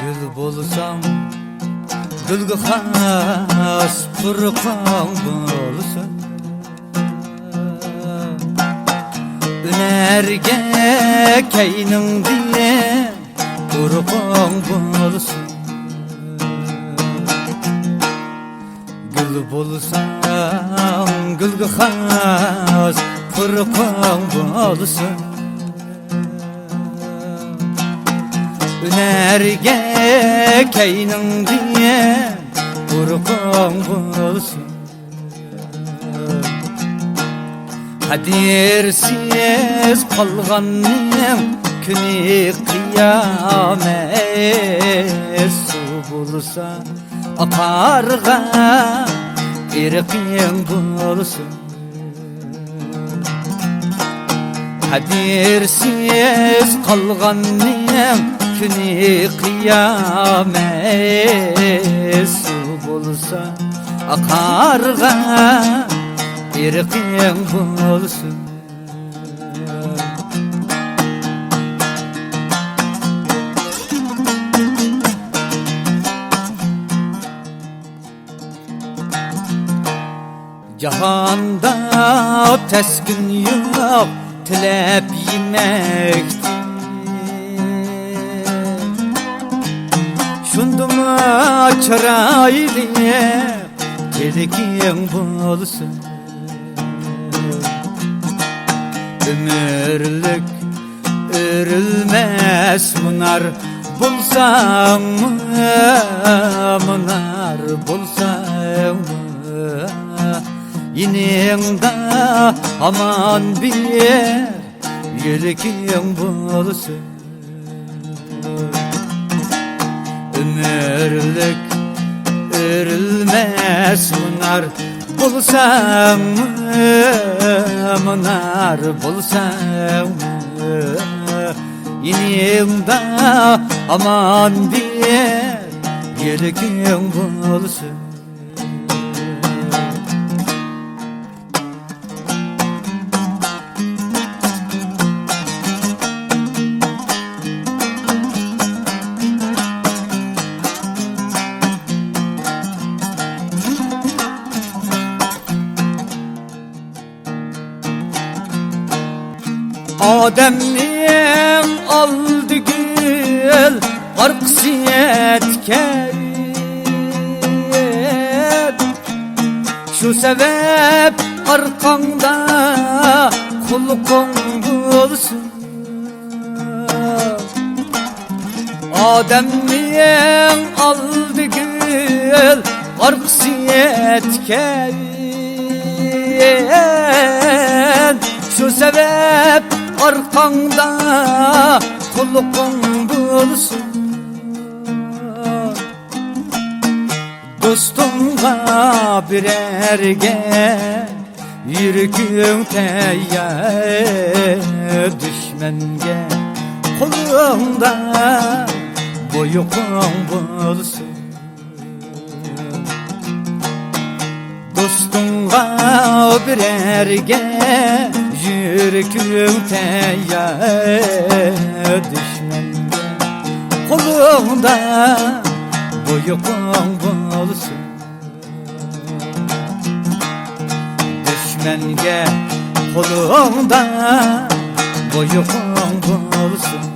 Gül bulsam gülgü has pırpang bulsun. Ünerge keynin diye pırpang bulsun. Gül bulsam gülgü has pırpang bulsun. Ünerge keynin diye pırpang bulsun. Kadirsiz kalganım küni kıyamet. Su bulsa akarga irqin bulsun. Kadirsiz kalganım küni kıyamet. Su bulsa akarga irqin bulsun. Cahanda teskin yok tilep yemekti. Şunduma çıraylı tilkin bulsun. Ömürlük örülmez munar bulsam mı, munar bulsam mı? Yiningda aman bir yürükin bulsun. Ömürlük örülmez munar bulsam mı, munar bulsam mı? Yiningda aman bir yürükin bulsun. Adem'in aldı gül arksiyetken. Şu sebep arkanda kulukun bulsun. Adem'in aldı gül arksiyetken. Şu sebep arkanda kulukun bulsun. Dostunga birer gel yürükün teyyar. Düşmenge kolunda boyukun bulsun. Dostunga birer gel yürükün teyyar. Düşmenge kolunda boyukun bulsun. Düşmenge kolunda boyukun bulsun.